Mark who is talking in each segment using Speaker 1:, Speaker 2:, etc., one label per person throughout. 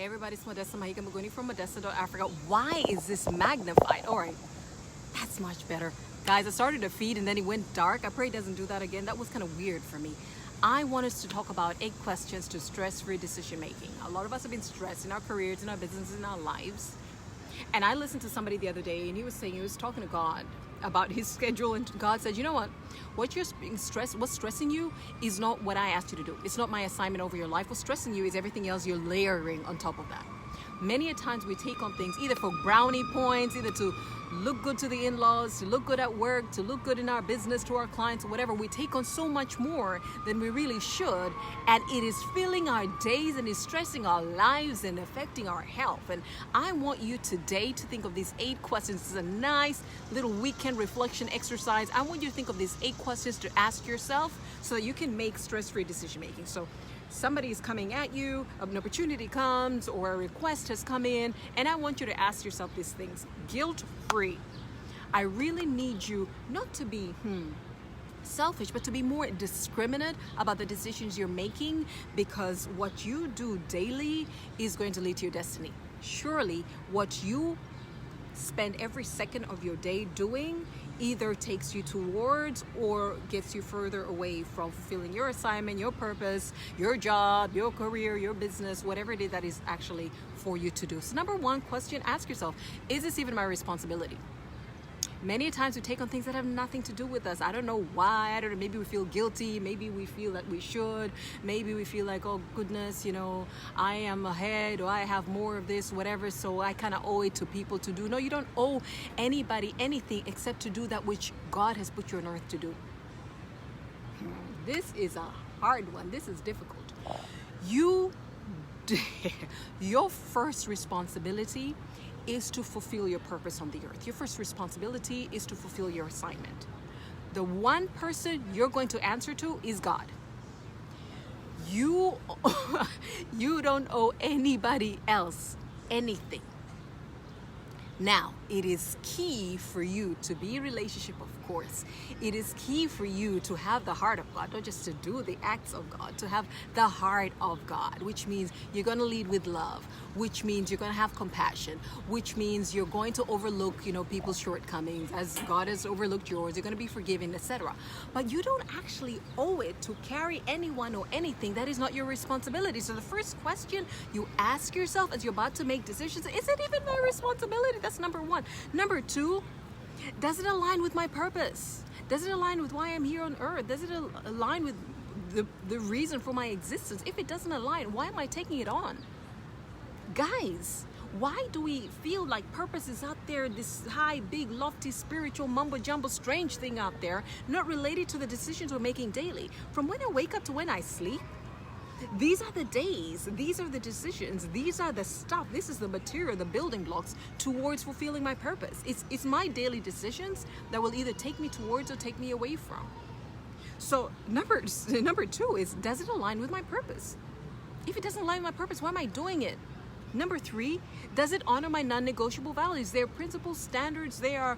Speaker 1: Hey everybody, it's Modesta Mahiga from Modesta, Africa. Why is this magnified? All right, that's much better. Guys, I started a feed and then it went dark. I pray it doesn't do that again. That was kind of weird for me. I want us to talk about 8 questions to stress-free decision making. A lot of us have been stressed in our careers, in our businesses, in our lives. And I listened to somebody the other day and he was talking to God about his schedule, and God said, you know what? What's stressing you is not what I asked you to do. It's not my assignment over your life. What's stressing you is everything else you're layering on top of that. Many a times we take on things either for brownie points, either to look good to the in-laws, to look good at work, to look good in our business, to our clients, or whatever. We take on so much more than we really should, and it is filling our days and is stressing our lives and affecting our health. And I want you today to think of these 8 questions. This is a nice little weekend reflection exercise. I want you to think of these 8 questions to ask yourself so that you can make stress-free decision making. So somebody is coming at you, an opportunity comes, or a request has come in, and I want you to ask yourself these things guilt-free. I really need you not to be selfish, but to be more discriminate about the decisions you're making, because what you do daily is going to lead to your destiny. Surely what you spend every second of your day doing either takes you towards or gets you further away from fulfilling your assignment, your purpose, your job, your career, your business, whatever it is that is actually for you to do. So number 1 question, ask yourself, is this even my responsibility? Many times we take on things that have nothing to do with us. I don't know why. I don't know. Maybe we feel guilty. Maybe we feel that we should. Maybe we feel like, oh goodness, I am ahead, or I have more of this, whatever. So I kind of owe it to people to do. No, you don't owe anybody anything except to do that which God has put you on earth to do. This is a hard one. This is difficult. Your first responsibility is to fulfill your purpose on the earth. Your first responsibility is to fulfill your assignment. The one person you're going to answer to is God. You don't owe anybody else anything. Now, it is key for you to be in a relationship, of course. It is key for you to have the heart of God, not just to do the acts of God, to have the heart of God, which means you're going to lead with love, which means you're going to have compassion, which means you're going to overlook, people's shortcomings as God has overlooked yours. You're going to be forgiving, etc. But you don't actually owe it to carry anyone or anything that is not your responsibility. So the first question you ask yourself as you're about to make decisions, is it even my responsibility? That's number 1. Number 2, does it align with my purpose? Does it align with why I'm here on earth? Does it align with the reason for my existence? If it doesn't align, why am I taking it on? Guys, why do we feel like purpose is out there, this high, big, lofty, spiritual, mumbo-jumbo, strange thing out there, not related to the decisions we're making daily? From when I wake up to when I sleep, these are the days, these are the decisions, these are the stuff, this is the material, the building blocks towards fulfilling my purpose. It's my daily decisions that will either take me towards or take me away from. So number 2 is, does it align with my purpose? If it doesn't align with my purpose, why am I doing it? Number 3, does it honor my non-negotiable values? They're principles, standards, they're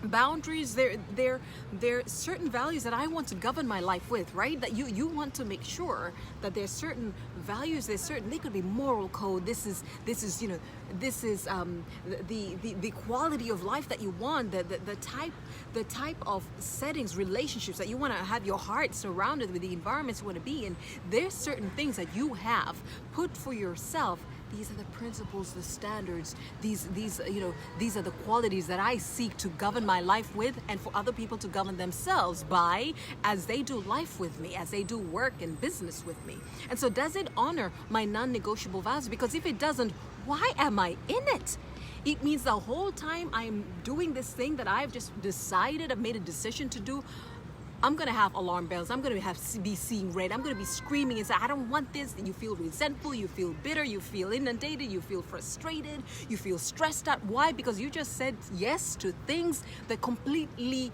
Speaker 1: boundaries, they're certain values that I want to govern my life with, right? That you want to make sure that there's certain values, they could be moral code. This is the quality of life that you want, the type of settings, relationships that you want to have your heart surrounded with, the environments you want to be in. There's certain things that you have put for yourself. These are the principles, the standards. These are the qualities that I seek to govern my life with, and for other people to govern themselves by, as they do life with me, as they do work and business with me. And so, does it honor my non-negotiable values? Because if it doesn't, why am I in it? It means the whole time I'm doing this thing that I've just decided, I've made a decision to do, I'm going to have alarm bells. I'm going to be seeing red. I'm going to be screaming and say, I don't want this. And you feel resentful. You feel bitter. You feel inundated. You feel frustrated. You feel stressed out. Why? Because you just said yes to things that completely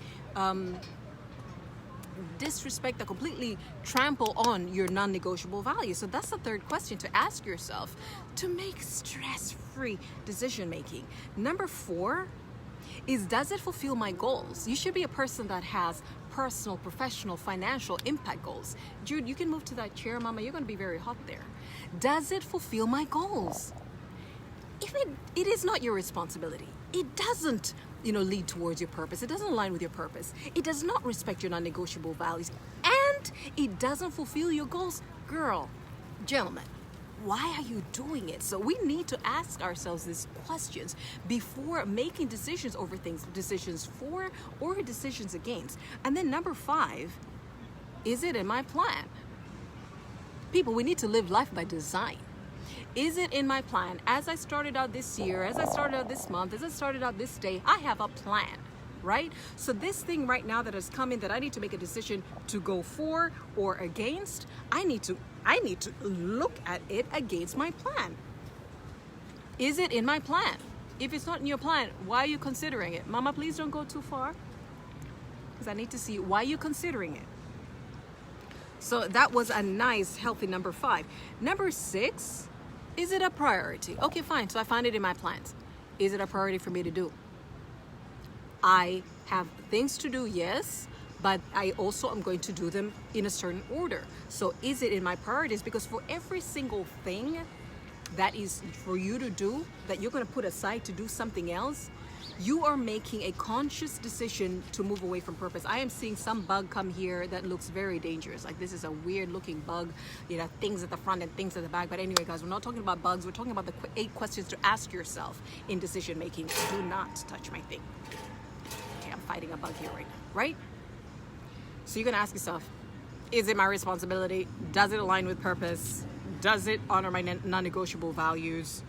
Speaker 1: disrespect, that completely trample on your non-negotiable values. So that's the 3rd question to ask yourself to make stress-free decision making. Number 4 is, does it fulfill my goals? You should be a person that has personal, professional, financial impact goals? Jude, you can move to that chair, Mama. You're going to be very hot there. Does it fulfill my goals? If it is not your responsibility, it doesn't, lead towards your purpose. It doesn't align with your purpose. It does not respect your non-negotiable values, and it doesn't fulfill your goals. Girl, gentlemen, why are you doing it? So we need to ask ourselves these questions before making decisions over things, decisions for or decisions against. And then number 5, is it in my plan? People, we need to live life by design. Is it in my plan? As I started out this year, as I started out this month, as I started out this day, I have a plan, right? So this thing right now that has come in that I need to make a decision to go for or against, I need to look at it against my plan. Is it in my plan? If it's not in your plan, why are you considering it? Mama, please don't go too far, because I need to see why you're considering it. So that was a nice, healthy number 5. Number 6, is it a priority? Okay, fine. So I find it in my plans. Is it a priority for me to do? I have things to do, yes, but I also am going to do them in a certain order. So is it in my priorities? Because for every single thing that is for you to do, that you're going to put aside to do something else, you are making a conscious decision to move away from purpose. I am seeing some bug come here that looks very dangerous. Like, this is a weird looking bug, things at the front and things at the back. But anyway, guys, we're not talking about bugs. We're talking about the 8 questions to ask yourself in decision making. Do not touch my thing. Okay, I'm fighting a bug here right now, right? So you're going to ask yourself, is it my responsibility? Does it align with purpose? Does it honor my non-negotiable values?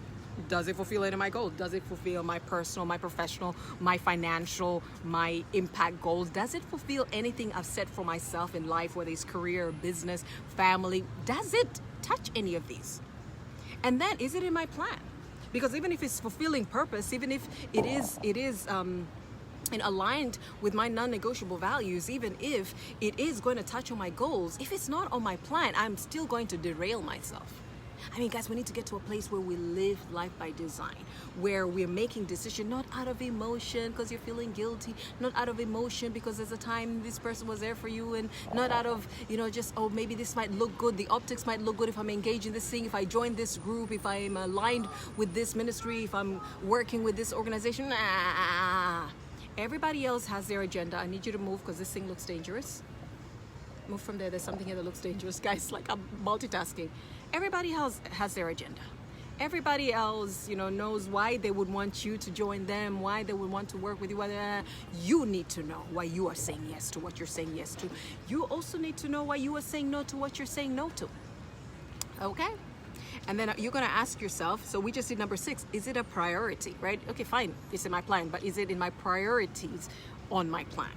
Speaker 1: Does it fulfill any of my goals? Does it fulfill my personal, my professional, my financial, my impact goals? Does it fulfill anything I've set for myself in life, whether it's career, business, family? Does it touch any of these? And then, is it in my plan? Because even if it's fulfilling purpose, even if it is and aligned with my non-negotiable values, even if it is going to touch on my goals, if it's not on my plan, I'm still going to derail myself. I mean, guys, we need to get to a place where we live life by design, where we're making decisions not out of emotion because you're feeling guilty, not out of emotion because there's a time this person was there for you, and not out of, just, oh, maybe this might look good. The optics might look good if I'm engaged in this thing, if I join this group, if I'm aligned with this ministry, if I'm working with this organization. Nah. Everybody else has their agenda. I need you to move because this thing looks dangerous. Move from there. There's something here that looks dangerous. Guys, like, I'm multitasking. Everybody else has their agenda. Everybody else, knows why they would want you to join them, why they would want to work with you. You need to know why you are saying yes to what you're saying yes to. You also need to know why you are saying no to what you're saying no to. Okay? And then you're going to ask yourself, so we just did number 6, is it a priority, right? Okay, fine, it's in my plan, but is it in my priorities on my plan?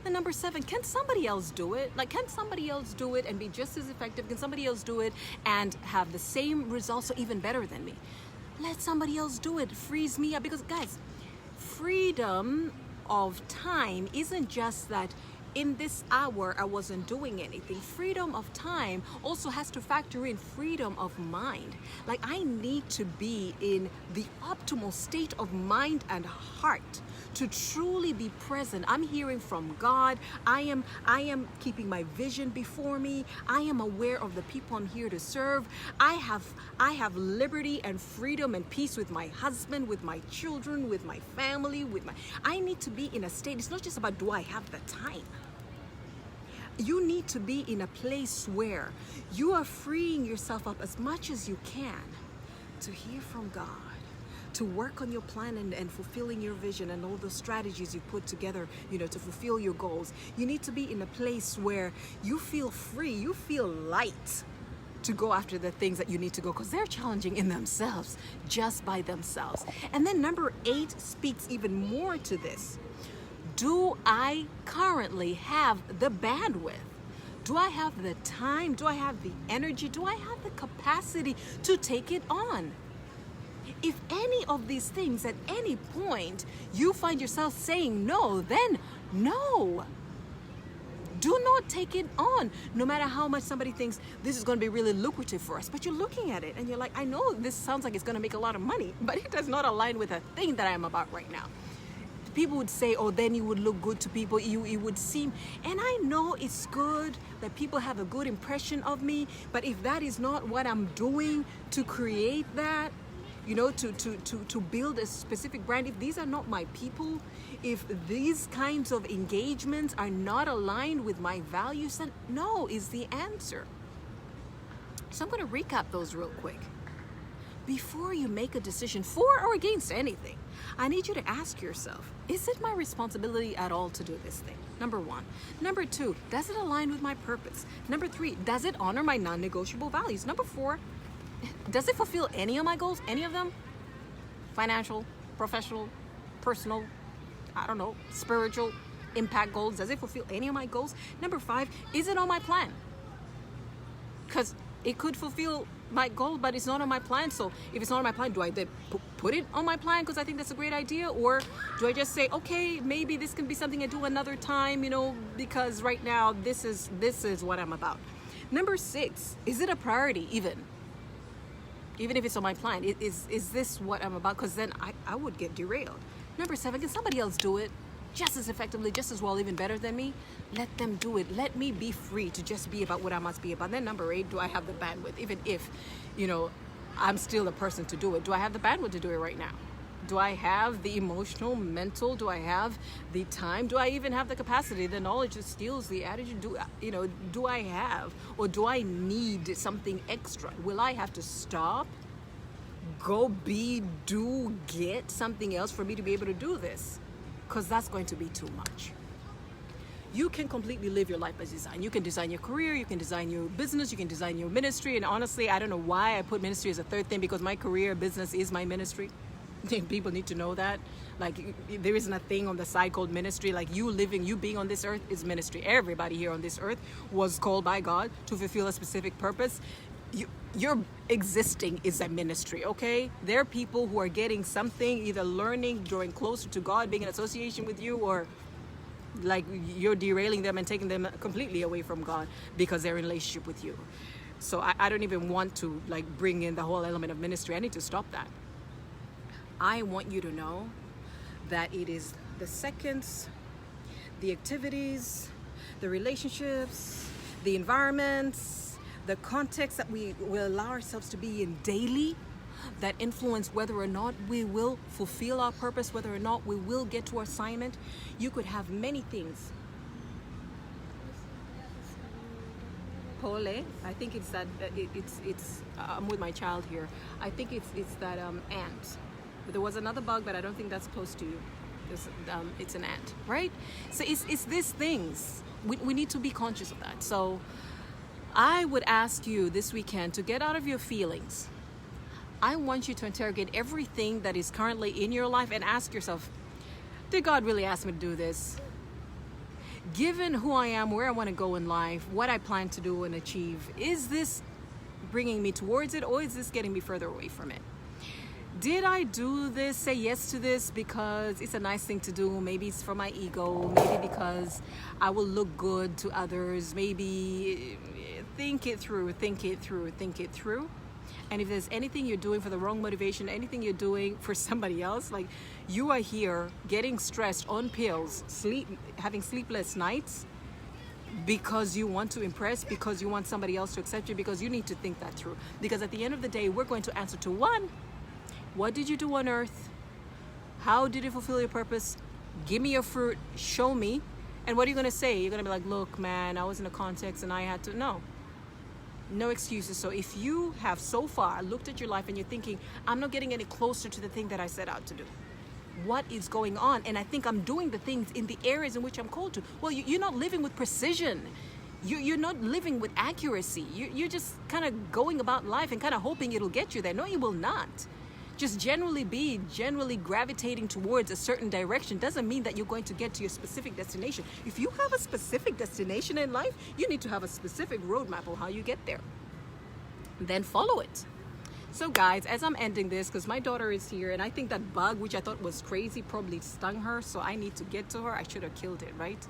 Speaker 1: And number 7, can somebody else do it? Like, can somebody else do it and be just as effective? Can somebody else do it and have the same results or even better than me? Let somebody else do it. Frees me up. Because, guys, freedom of time isn't just that in this hour I wasn't doing anything. Freedom of time also has to factor in freedom of mind. Like, I need to be in the optimal state of mind and heart to truly be present. I'm hearing from God. I am keeping my vision before me. I am aware of the people I'm here to serve. I have liberty and freedom and peace with my husband, with my children, with my family, I need to be in a state. It's not just about, do I have the time? You need to be in a place where you are freeing yourself up as much as you can to hear from God, to work on your plan and fulfilling your vision and all the strategies you put together, to fulfill your goals. You need to be in a place where you feel free, you feel light to go after the things that you need to go, because they're challenging in themselves, just by themselves. And then number 8 speaks even more to this. Do I currently have the bandwidth? Do I have the time? Do I have the energy? Do I have the capacity to take it on? If any of these things at any point you find yourself saying no, then no. Do not take it on, no matter how much somebody thinks this is going to be really lucrative for us. But you're looking at it and you're like, I know this sounds like it's going to make a lot of money, but it does not align with a thing that I am about right now. people would say, oh, then you would look good to people. You would seem, and I know it's good that people have a good impression of me, but if that is not what I'm doing to create that, you know, to build a specific brand, if these are not my people, if these kinds of engagements are not aligned with my values, then no is the answer. So I'm going to recap those real quick. Before you make a decision for or against anything, I need you to ask yourself, is it my responsibility at all to do this thing? Number one. Number two, does it align with my purpose? Number three, does it honor my non-negotiable values? Number four, does it fulfill any of my goals? Any of them? Financial, professional, personal, I don't know, spiritual, impact goals. Does it fulfill any of my goals? Number five, is it on my plan? Because it could fulfill my goal, but it's not on my plan. So if it's not on my plan, do I then put it on my plan because I think that's a great idea? Or do I just say, okay, maybe this can be something I do another time, you know, because right now this is what I'm about. Number six, is it a priority even if it's on my plan? Is this what I'm about? Because then I would get derailed. Number seven, can somebody else do it just as effectively, just as well, even better than me? Let them do it. Let me be free to just be about what I must be about. Then number eight, do I have the bandwidth? Even if, you know, I'm still the person to do it. Do I have the bandwidth to do it right now? Do I have the emotional, mental? Do I have the time? Do I even have the capacity, the knowledge, the skills, the attitude? Do I have, or do I need something extra? Will I have to stop, go get something else for me to be able to do this? Because that's going to be too much. You can completely live your life as design. You can design your career, you can design your business, you can design your ministry. And honestly, I don't know why I put ministry as a third thing, because my career, business is my ministry. People need to know that. Like, there isn't a thing on the side called ministry. Like, you being on this earth is ministry. Everybody here on this earth was called by God to fulfill a specific purpose. Your existing is a ministry, okay? There are people who are getting something, either learning, drawing closer to God, being in association with you, or like you're derailing them and taking them completely away from God because they're in relationship with you. So I don't even want to like bring in the whole element of ministry. I need to stop that. I want you to know that it is the seconds, the activities, the relationships, the environments, the context that we will allow ourselves to be in daily that influence whether or not we will fulfill our purpose, whether or not we will get to our assignment. You could have many things. Pole, I think it's that, I'm with my child here. I think it's that ant. There was another bug, but I don't think that's close to you. It's an ant, right? So it's these things. We need to be conscious of that. So I would ask you this weekend to get out of your feelings. I want you to interrogate everything that is currently in your life and ask yourself, did God really ask me to do this? Given who I am, where I want to go in life, what I plan to do and achieve, is this bringing me towards it, or is this getting me further away from it? Did I do this, say yes to this because it's a nice thing to do? Maybe it's for my ego, maybe because I will look good to others, maybe think it through. And if there's anything you're doing for the wrong motivation, anything you're doing for somebody else, like you are here getting stressed on pills, having sleepless nights because you want to impress, because you want somebody else to accept you, because you need to think that through. Because at the end of the day, we're going to answer to one, what did you do on earth? How did it fulfill your purpose? Give me your fruit, show me. And what are you going to say? You're going to be like, look, man, I was in a context and I had to. No excuses. So if you have so far looked at your life and you're thinking, I'm not getting any closer to the thing that I set out to do, what is going on? And I think I'm doing the things in the areas in which I'm called to. Well, you're not living with precision. You're not living with accuracy. You're just kind of going about life and kind of hoping it'll get you there. No, you will not. Just generally gravitating towards a certain direction doesn't mean that you're going to get to your specific destination. If you have a specific destination in life, you need to have a specific roadmap on how you get there. Then follow it. So guys, as I'm ending this, because my daughter is here, and I think that bug, which I thought was crazy, probably stung her, so I need to get to her. I should have killed it, right?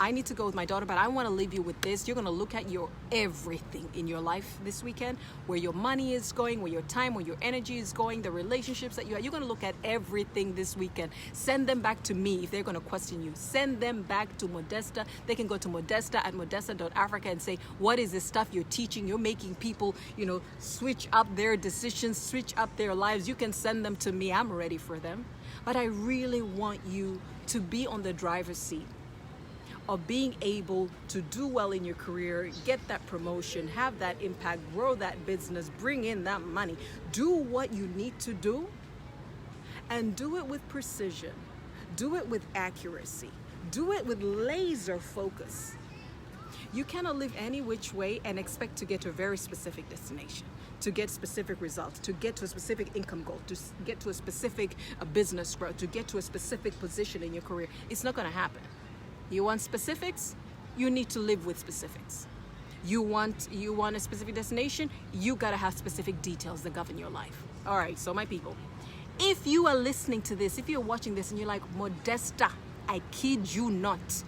Speaker 1: I need to go with my daughter, but I want to leave you with this. You're going to look at your everything in your life this weekend, where your money is going, where your time, where your energy is going, the relationships that you're going to look at everything this weekend. Send them back to me if they're going to question you. Send them back to Modesta. They can go to Modesta at modesta.africa and say, what is this stuff you're teaching? You're making people, switch up their decisions, switch up their lives. You can send them to me. I'm ready for them. But I really want you to be on the driver's seat of being able to do well in your career, get that promotion, have that impact, grow that business, bring in that money. Do what you need to do, and do it with precision. Do it with accuracy. Do it with laser focus. You cannot live any which way and expect to get to a very specific destination, to get specific results, to get to a specific income goal, to get to a specific business growth, to get to a specific position in your career. It's not going to happen. You want specifics? You need to live with specifics. You want a specific destination? You got to have specific details that govern your life. All right, so my people, if you are listening to this, if you're watching this and you're like, Modesta, I kid you not,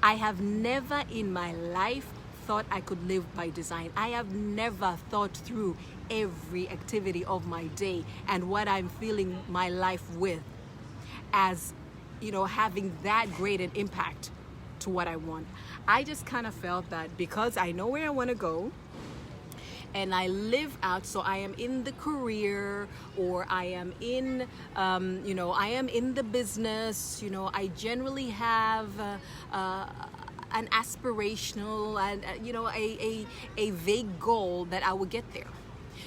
Speaker 1: I have never in my life thought I could live by design. I have never thought through every activity of my day and what I'm filling my life with as having that great an impact to what I want. I just kind of felt that because I know where I want to go and I live out, so I am in the career, or I am in, I am in the business, I generally have an aspirational and, a vague goal that I will get there.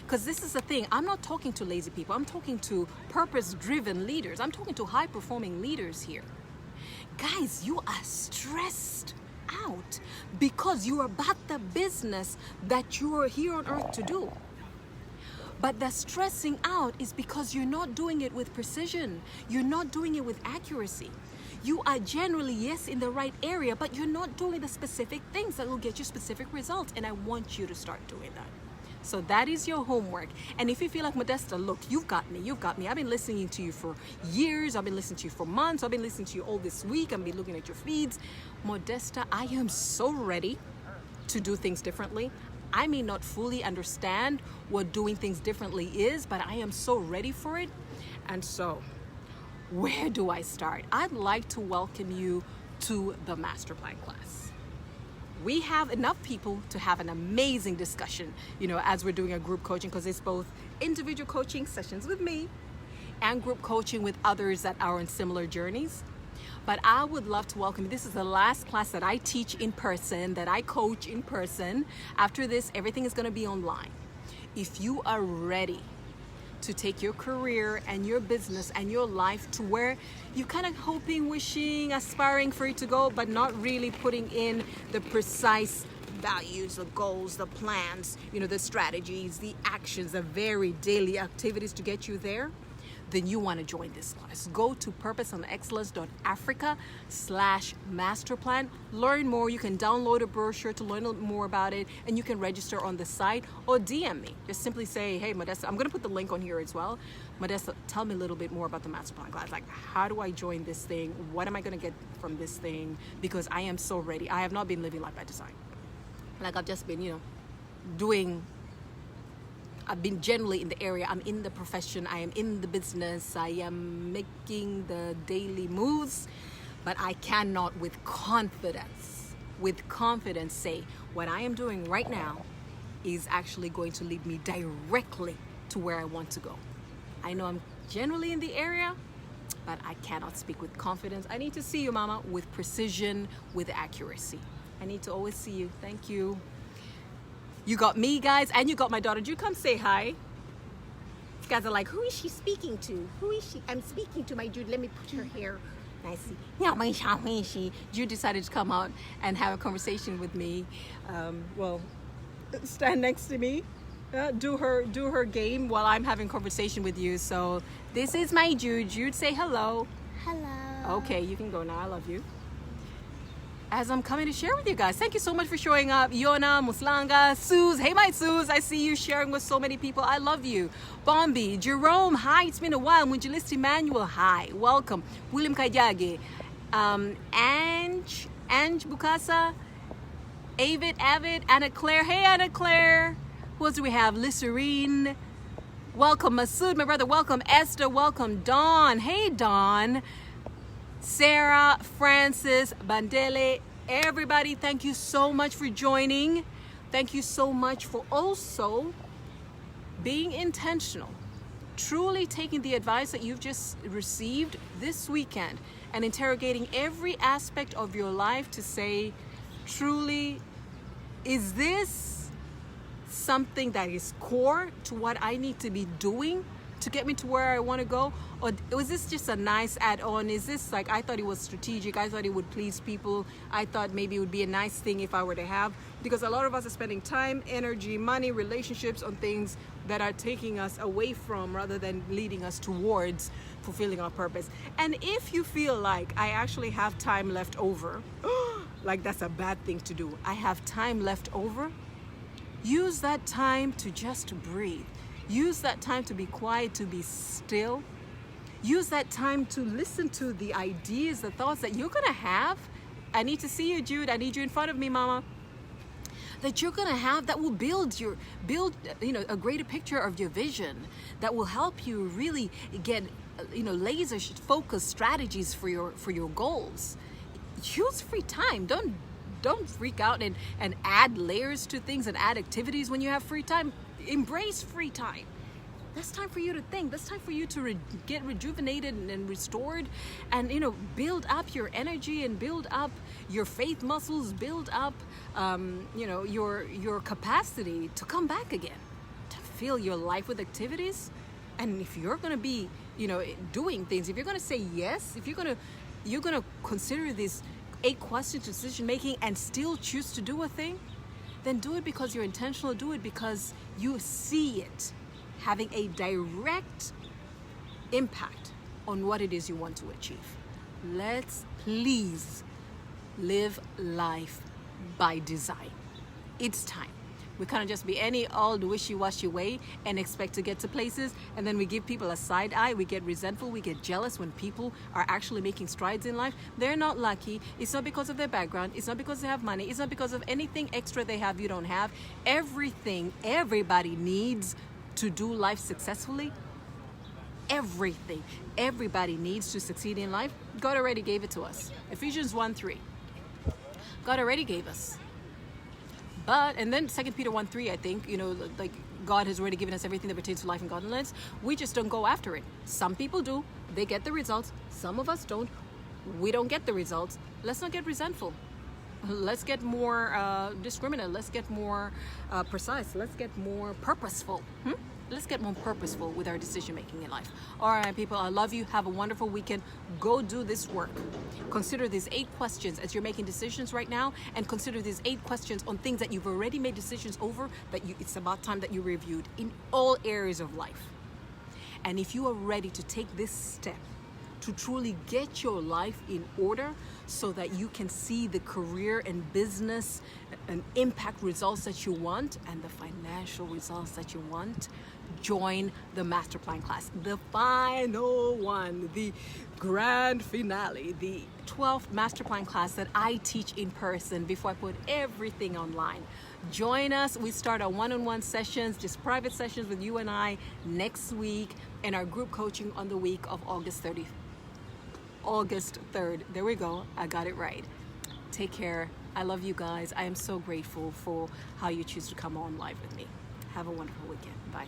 Speaker 1: Because this is the thing, I'm not talking to lazy people. I'm talking to purpose-driven leaders. I'm talking to high-performing leaders here. Guys, you are stressed out because you're about the business that you're here on earth to do. But the stressing out is because you're not doing it with precision. You're not doing it with accuracy. You are generally, yes, in the right area, but you're not doing the specific things that will get you specific results. And I want you to start doing that. So that is your homework. And if you feel like, Modesta, look, you've got me. I've been listening to you for years. I've been listening to you for months. I've been listening to you all this week. I've been looking at your feeds. Modesta, I am so ready to do things differently. I may not fully understand what doing things differently is, but I am so ready for it. And so, where do I start? I'd like to welcome you to the Master Plan class. We have enough people to have an amazing discussion, as we're doing a group coaching, because it's both individual coaching sessions with me and group coaching with others that are on similar journeys. But I would love to welcome you. This is the last class that I teach in person, that I coach in person. After this, everything is going to be online. If you are ready to take your career and your business and your life to where you're kind of hoping, wishing, aspiring for it to go, but not really putting in the precise values, the goals, the plans, the strategies, the actions, the very daily activities to get you there, then you want to join this class. Go to purposeandexcellence.africa/masterplan. Learn more. You can download a brochure to learn more about it, and you can register on the site or DM me. Just simply say, hey, Modesta, I'm going to put the link on here as well. Modesta, tell me a little bit more about the Master Plan class. Like, how do I join this thing? What am I going to get from this thing? Because I am so ready. I have not been living life by design. Like, I've just been, I've been generally in the area. I'm in the profession. I am in the business. I am making the daily moves, but I cannot with confidence say what I am doing right now is actually going to lead me directly to where I want to go. I know I'm generally in the area, but I cannot speak with confidence. I need to see you, Mama, with precision, with accuracy. I need to always see you. Thank you. You got me, guys, and you got my daughter. You come say hi. You guys are like, who is she speaking to? Who is she? I'm speaking to my Jude. Let me put her hair nicely. Jude decided to come out and have a conversation with me. Stand next to me. Do her game while I'm having conversation with you. So this is my Jude. Jude, say hello.
Speaker 2: Hello.
Speaker 1: Okay, you can go now. I love you. As I'm coming to share with you guys. Thank you so much for showing up. Yona, Muslanga, Suze. Hey, my Suze. I see you sharing with so many people. I love you. Bombi, Jerome. Hi, it's been a while. Munjalist Emmanuel. Hi, welcome. William Kajage. Ange Ange Bukasa, Avid, Anna Claire. Hey, Anna Claire. Who else do we have? Lisserine. Welcome, Masood, my brother. Welcome, Esther. Welcome, Dawn. Hey, Dawn. Sarah, Francis, Bandele. Everybody, thank you so much for joining. Thank you so much for also being intentional. Truly taking the advice that you've just received this weekend and interrogating every aspect of your life to say, truly, is this something that is core to what I need to be doing to get me to where I want to go? Or was this just a nice add-on? Is this like, I thought it was strategic, I thought it would please people, I thought maybe it would be a nice thing if I were to have? Because a lot of us are spending time, energy, money, relationships on things that are taking us away from rather than leading us towards fulfilling our purpose. And if you feel like I actually have time left over, like that's a bad thing to do, I have time left over, use that time to just breathe. Use that time to be quiet, to be still. Use that time to listen to the ideas, the thoughts that you're gonna have. I need to see you, Jude. I need you in front of me, Mama. That you're gonna have that will build a greater picture of your vision, that will help you really get laser focused strategies for your goals. Use free time. Don't freak out and add layers to things and add activities when you have free time. Embrace free time. That's time for you to think. That's time for you to get rejuvenated and restored, and build up your energy and build up your faith muscles, build up your capacity to come back again, to fill your life with activities. And if you're going to be doing things, if you're going to say yes, if you're going to consider these 8 questions to decision making and still choose to do a thing, then do it because you're intentional. Do it because you see it having a direct impact on what it is you want to achieve. Let's please live life by design. It's time. We can't just be any old wishy-washy way and expect to get to places, and then we give people a side eye. We get resentful, we get jealous when people are actually making strides in life. They're not lucky. It's not because of their background. It's not because they have money. It's not because of anything extra they have you don't have. Everything everybody needs to do life successfully, everything everybody needs to succeed in life, God already gave it to us. Ephesians 1:3. God already gave us. And then 2 Peter 1:3, I think, like God has already given us everything that pertains to life and godliness. We just don't go after it. Some people do. They get the results. Some of us don't. We don't get the results. Let's not get resentful. Let's get more discriminate. Let's get more precise. Let's get more purposeful. Let's get more purposeful with our decision making in life. All right, people, I love you. Have a wonderful weekend. Go do this work. Consider these 8 questions as you're making decisions right now, and consider these 8 questions on things that you've already made decisions over, it's about time that you reviewed in all areas of life. And if you are ready to take this step to truly get your life in order so that you can see the career and business and impact results that you want and the financial results that you want, join the master plan class, the final one, the grand finale, the 12th master plan class that I teach in person before I put everything online. Join us. We start our one-on-one sessions, just private sessions with you and I next week, and our group coaching on the week of August 3rd. There we go. I got it right. Take care. I love you guys. I am so grateful for how you choose to come on live with me. Have a wonderful weekend. Bye.